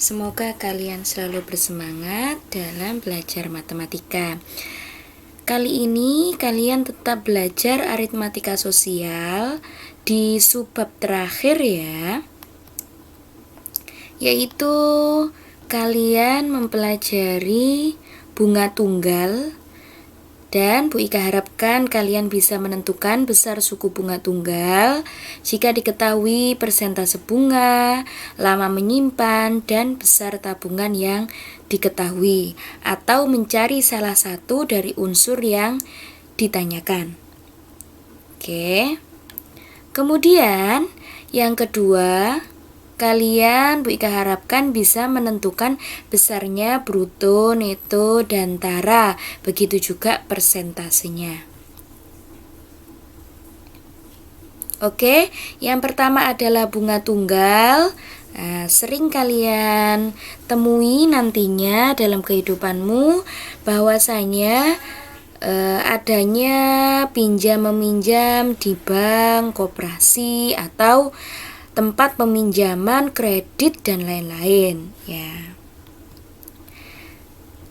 Semoga kalian selalu bersemangat dalam belajar matematika. Kali ini kalian tetap belajar aritmatika sosial di subbab terakhir ya, yaitu kalian mempelajari bunga tunggal. Dan Bu Ika harapkan kalian bisa menentukan besar suku bunga tunggal jika diketahui persentase bunga, lama menyimpan, dan besar tabungan yang diketahui, atau mencari salah satu dari unsur yang ditanyakan. Oke. Kemudian yang kedua, kalian Bu Ika harapkan bisa menentukan besarnya bruto, neto, dan tara. Begitu juga persentasenya. Oke, yang pertama adalah bunga tunggal. Sering kalian temui nantinya dalam kehidupanmu bahwasanya adanya pinjam-meminjam di bank, koperasi, atau tempat peminjaman kredit dan lain-lain ya.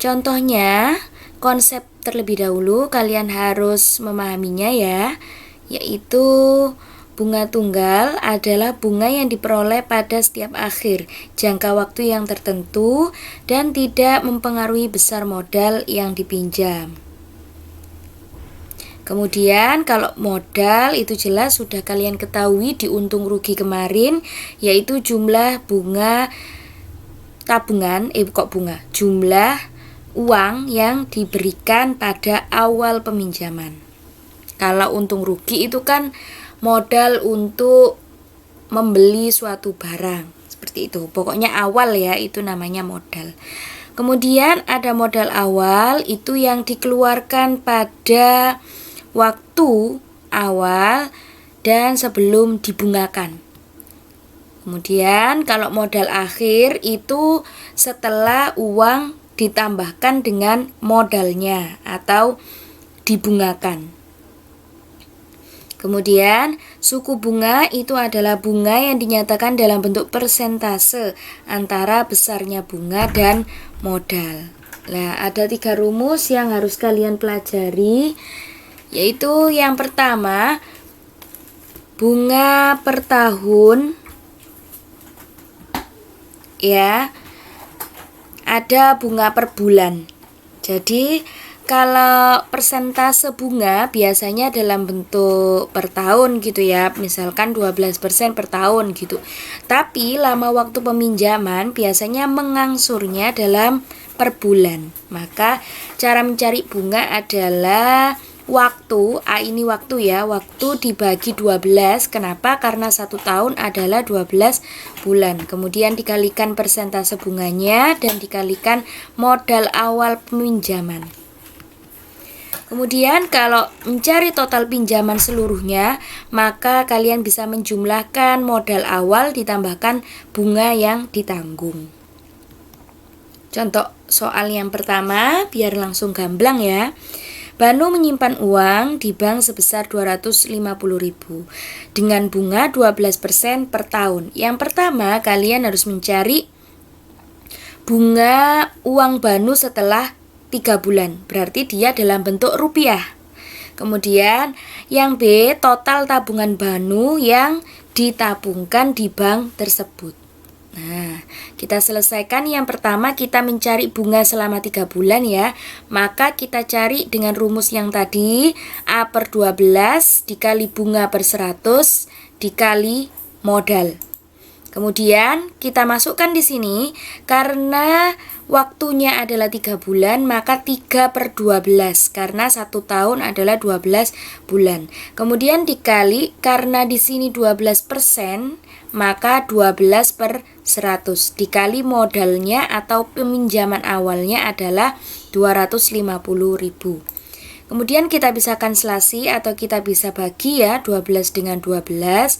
Contohnya, konsep terlebih dahulu kalian harus memahaminya ya, yaitu bunga tunggal adalah bunga yang diperoleh pada setiap akhir jangka waktu yang tertentu dan tidak mempengaruhi besar modal yang dipinjam. Kemudian kalau modal itu jelas sudah kalian ketahui di untung rugi kemarin, yaitu jumlah bunga tabungan, jumlah uang yang diberikan pada awal peminjaman. Kalau untung rugi itu kan modal untuk membeli suatu barang, seperti itu. Pokoknya awal ya, itu namanya modal. Kemudian ada modal awal, itu yang dikeluarkan pada waktu awal dan sebelum dibungakan. Kemudian kalau modal akhir itu setelah uang ditambahkan dengan modalnya atau dibungakan. Kemudian suku bunga itu adalah bunga yang dinyatakan dalam bentuk persentase antara besarnya bunga dan modal. Nah, ada 3 rumus yang harus kalian pelajari, yaitu yang pertama, bunga per tahun ya, ada bunga per bulan. Jadi kalau persentase bunga biasanya dalam bentuk per tahun gitu ya, misalkan 12% per tahun gitu. Tapi lama waktu peminjaman biasanya mengangsurnya dalam per bulan. Maka cara mencari bunga adalah waktu, ini waktu ya, waktu dibagi 12. Kenapa? Karena 1 tahun adalah 12 bulan. Kemudian dikalikan persentase bunganya dan dikalikan modal awal peminjaman. Kemudian kalau mencari total pinjaman seluruhnya, maka kalian bisa menjumlahkan modal awal ditambahkan bunga yang ditanggung. Contoh soal yang pertama, biar langsung gamblang ya. Banu menyimpan uang di bank sebesar 250.000 dengan bunga 12% per tahun. Yang pertama, kalian harus mencari bunga uang Banu setelah 3 bulan. Berarti dia dalam bentuk rupiah. Kemudian yang B, total tabungan Banu yang ditabungkan di bank tersebut. Nah, kita selesaikan yang pertama, kita mencari bunga selama 3 bulan ya. Maka kita cari dengan rumus yang tadi, A per 12 dikali bunga per 100 dikali modal. Kemudian kita masukkan di sini, karena waktunya adalah 3 bulan, maka 3 per 12, karena 1 tahun adalah 12 bulan. Kemudian dikali, karena di sini 12%, maka 12 per 100 dikali modalnya atau peminjaman awalnya adalah 250.000. Kemudian kita bisa kanselasi atau kita bisa bagi ya, 12 dengan 12.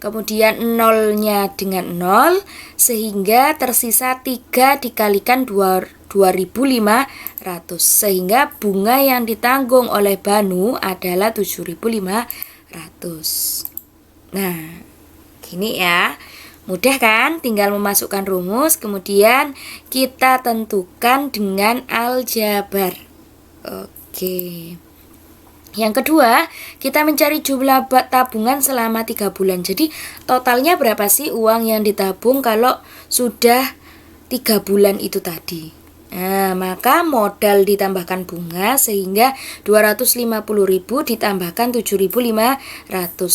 Kemudian nolnya dengan 0, sehingga tersisa 3 dikalikan 2.500, sehingga bunga yang ditanggung oleh Banu adalah 7.500. Nah, gini ya, Mudah kan? Tinggal memasukkan rumus, kemudian kita tentukan dengan aljabar. Oke. Yang kedua, kita mencari jumlah tabungan selama 3 bulan. Jadi, totalnya berapa sih uang yang ditabung kalau sudah 3 bulan itu tadi? Nah, maka modal ditambahkan bunga sehingga 250.000 ditambahkan 7.500.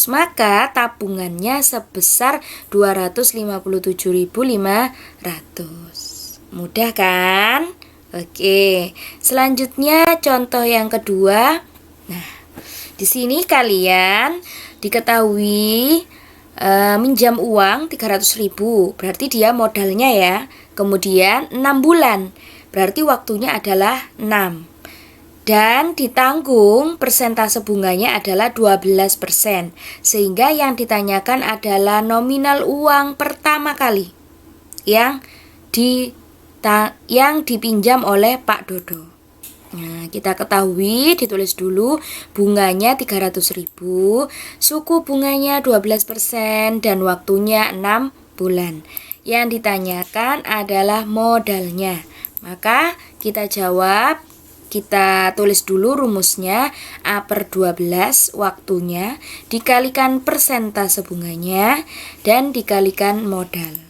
Maka tabungannya sebesar 257.500. Mudah kan? Oke. Selanjutnya contoh yang kedua. Nah, di sini kalian diketahui minjam uang 300.000, berarti dia modalnya ya. Kemudian 6 bulan, berarti waktunya adalah 6. Dan ditanggung persentase bunganya adalah 12%. Sehingga yang ditanyakan adalah nominal uang pertama kali yang dipinjam oleh Pak Dodo. Nah, kita ketahui, ditulis dulu bunganya 300.000, suku bunganya 12% dan waktunya 6 bulan. Yang ditanyakan adalah modalnya. Maka kita jawab, kita tulis dulu rumusnya, A/12 waktunya dikalikan persentase bunganya dan dikalikan modal.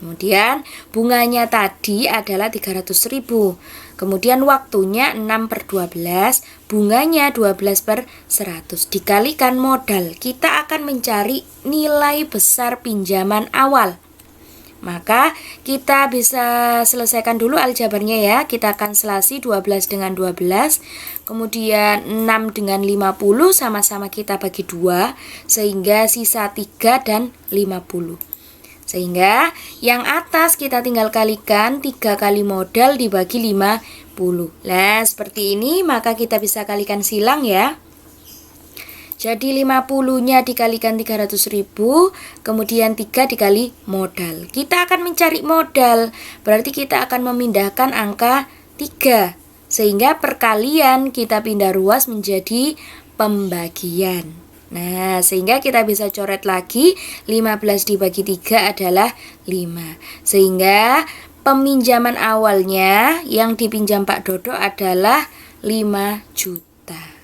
Kemudian bunganya tadi adalah 300.000. Kemudian waktunya 6/12, bunganya 12/100. Dikalikan modal, kita akan mencari nilai besar pinjaman awal. Maka kita bisa selesaikan dulu aljabarnya ya. Kita akan selasi 12 dengan 12. Kemudian 6 dengan 50 sama-sama kita bagi 2. Sehingga sisa 3 dan 50. Sehingga yang atas kita tinggal kalikan 3 kali modal dibagi 50. Nah, seperti ini maka kita bisa kalikan silang ya. Jadi 50-nya dikalikan 300.000, kemudian 3 dikali modal. Kita akan mencari modal, berarti kita akan memindahkan angka 3. Sehingga perkalian kita pindah ruas menjadi pembagian. Nah, sehingga kita bisa coret lagi 15 dibagi 3 adalah 5. Sehingga peminjaman awalnya yang dipinjam Pak Dodo adalah 5 juta.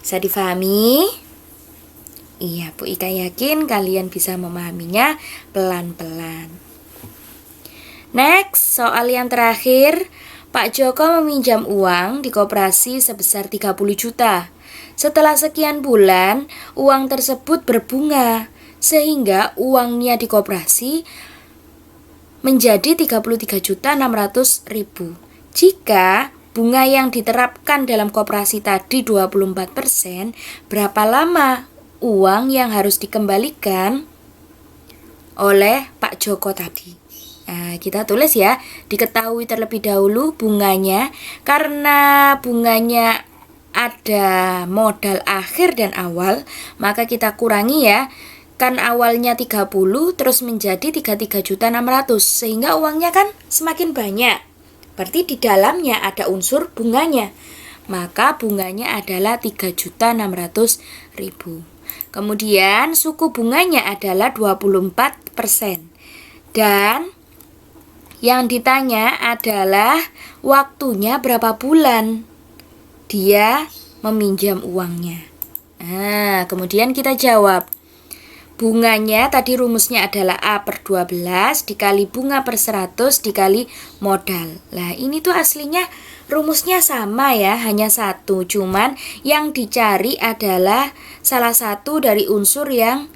Bisa difahami? Iya, Bu Ika yakin kalian bisa memahaminya pelan-pelan. Next, soal yang terakhir. Pak Joko meminjam uang di koperasi sebesar 30 juta. Setelah sekian bulan, uang tersebut berbunga, sehingga uangnya di koperasi menjadi 33.600.000. Jika bunga yang diterapkan dalam koperasi tadi 24%, berapa lama uang yang harus dikembalikan oleh Pak Joko tadi? Nah, kita tulis ya, diketahui terlebih dahulu bunganya. Karena bunganya ada modal akhir dan awal, maka kita kurangi ya. Kan awalnya 30 terus menjadi 33.600, sehingga uangnya kan semakin banyak. Berarti di dalamnya ada unsur bunganya. Maka bunganya adalah 3.600.000. Kemudian suku bunganya adalah 24%. Dan yang ditanya adalah waktunya berapa bulan dia meminjam uangnya. Nah, kemudian kita jawab. Bunganya tadi rumusnya adalah A/12 dikali bunga per 100 dikali modal. Nah, ini tuh aslinya rumusnya sama ya, hanya satu. Cuman yang dicari adalah salah satu dari unsur yang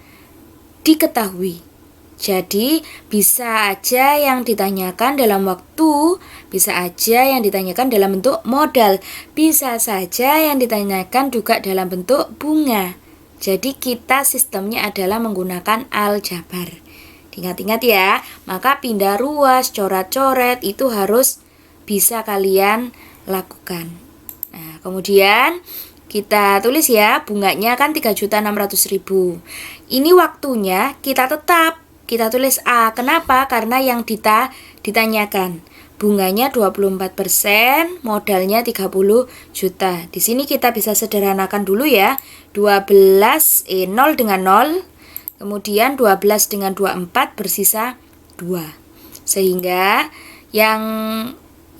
diketahui. Jadi bisa aja yang ditanyakan dalam waktu, bisa aja yang ditanyakan dalam bentuk modal, bisa saja yang ditanyakan juga dalam bentuk bunga. Jadi kita sistemnya adalah menggunakan aljabar. Ingat-ingat ya, maka pindah ruas, coret-coret itu harus bisa kalian lakukan. Nah, kemudian kita tulis ya, bunganya kan 3.600.000. Ini waktunya kita tulis A. Kenapa? Karena yang ditanyakan bunganya 24%, modalnya 30 juta. Di sini kita bisa sederhanakan dulu ya. 0 dengan 0, Kemudian 12 dengan 24 bersisa 2. Sehingga yang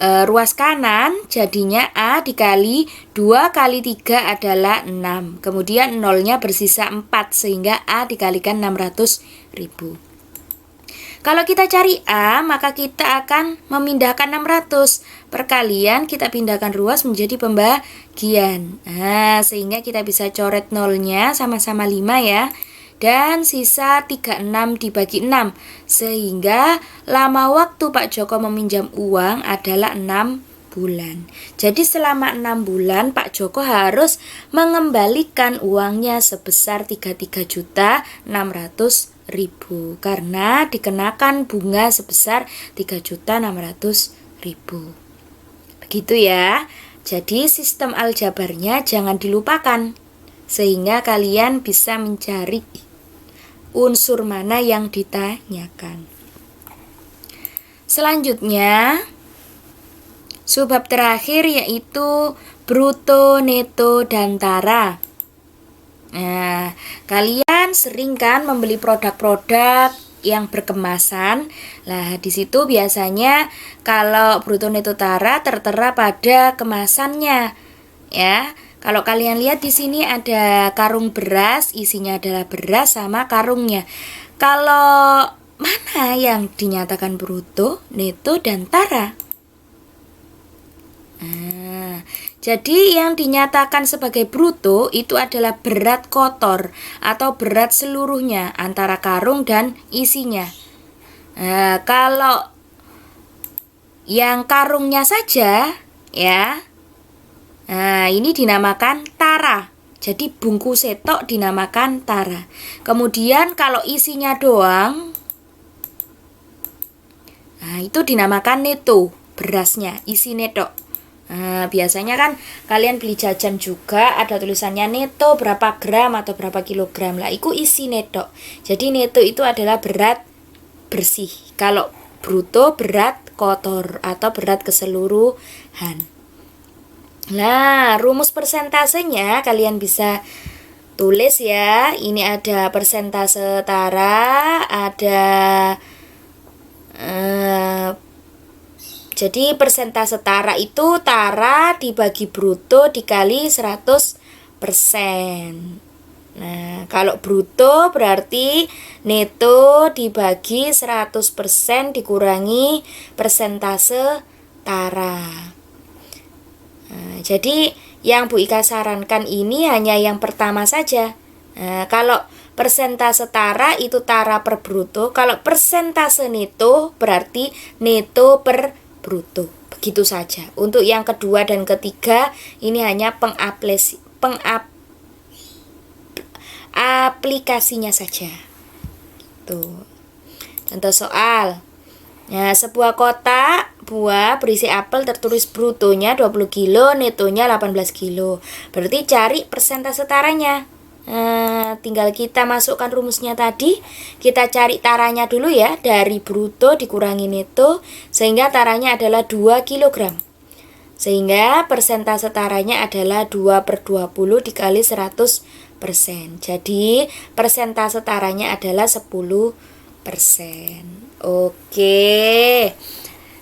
ruas kanan jadinya A dikali 2 kali 3 adalah 6. Kemudian nolnya bersisa 4 sehingga A dikalikan 600.000. Kalau kita cari A, maka kita akan memindahkan 600. Perkalian kita pindahkan ruas menjadi pembagian. Nah, sehingga kita bisa coret nolnya sama-sama 5 ya. Dan sisa 36 dibagi 6. Sehingga lama waktu Pak Joko meminjam uang adalah 6 bulan. Jadi selama 6 bulan Pak Joko harus mengembalikan uangnya sebesar 33.600.000 karena dikenakan bunga sebesar 3.600.000. Begitu ya. Jadi sistem aljabarnya jangan dilupakan sehingga kalian bisa mencari unsur mana yang ditanyakan. Selanjutnya subbab terakhir yaitu bruto, neto, dan tara. Nah, kalian sering kan membeli produk-produk yang berkemasan. Nah, di situ biasanya kalau bruto, neto, tara tertera pada kemasannya. Ya, kalau kalian lihat di sini ada karung beras, isinya adalah beras sama karungnya. Kalau mana yang dinyatakan bruto, neto, dan tara? Nah, jadi yang dinyatakan sebagai bruto itu adalah berat kotor atau berat seluruhnya antara karung dan isinya. Nah, kalau yang karungnya saja ya, nah ini dinamakan tara. Jadi bungkus setok dinamakan tara. Kemudian kalau isinya doang, nah itu dinamakan neto, berasnya isi netok. Nah, biasanya kan kalian beli jajan juga ada tulisannya neto berapa gram atau berapa kilogram lah, itu isi neto. Jadi neto itu adalah berat bersih. Kalau bruto berat kotor atau berat keseluruhan. Nah, rumus persentasenya kalian bisa tulis ya. Ini ada persentase tara, ada jadi persentase tara itu tara dibagi bruto dikali 100%. Nah, kalau bruto berarti neto dibagi 100% dikurangi persentase tara. Nah, jadi yang Bu Ika sarankan ini hanya yang pertama saja. Nah, kalau persentase tara itu tara per bruto, kalau persentase neto berarti neto per bruto. Begitu saja. Untuk yang kedua dan ketiga ini hanya aplikasinya saja. Tuh. Contoh soal. Nah, sebuah kotak buah berisi apel tertulis brutonya 20 kilo, netonya 18 kilo. Berarti cari persentase taranya. Tinggal kita masukkan rumusnya tadi. Kita cari taranya dulu ya. Dari bruto dikurangi neto sehingga taranya adalah 2 kg. Sehingga persentase taranya adalah 2 per 20 dikali 100%. Jadi persentase taranya adalah 10%. Oke.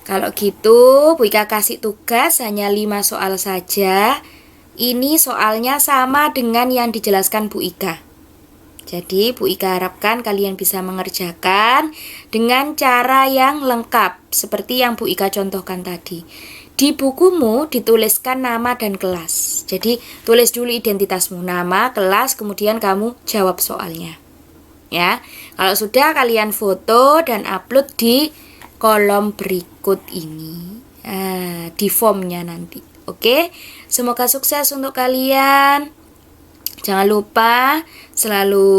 Kalau gitu Bu Ika kasih tugas hanya 5 soal saja. Ini soalnya sama dengan yang dijelaskan Bu Ika. Jadi Bu Ika harapkan kalian bisa mengerjakan dengan cara yang lengkap seperti yang Bu Ika contohkan tadi. Di bukumu dituliskan nama dan kelas. Jadi tulis dulu identitasmu, nama, kelas, kemudian kamu jawab soalnya. Ya. Kalau sudah kalian foto dan upload di kolom berikut ini. Di formnya nanti. Oke, semoga sukses untuk kalian. Jangan lupa selalu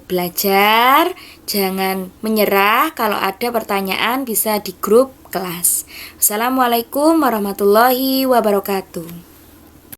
belajar, jangan menyerah. Kalau ada pertanyaan bisa di grup kelas. Wassalamualaikum warahmatullahi wabarakatuh.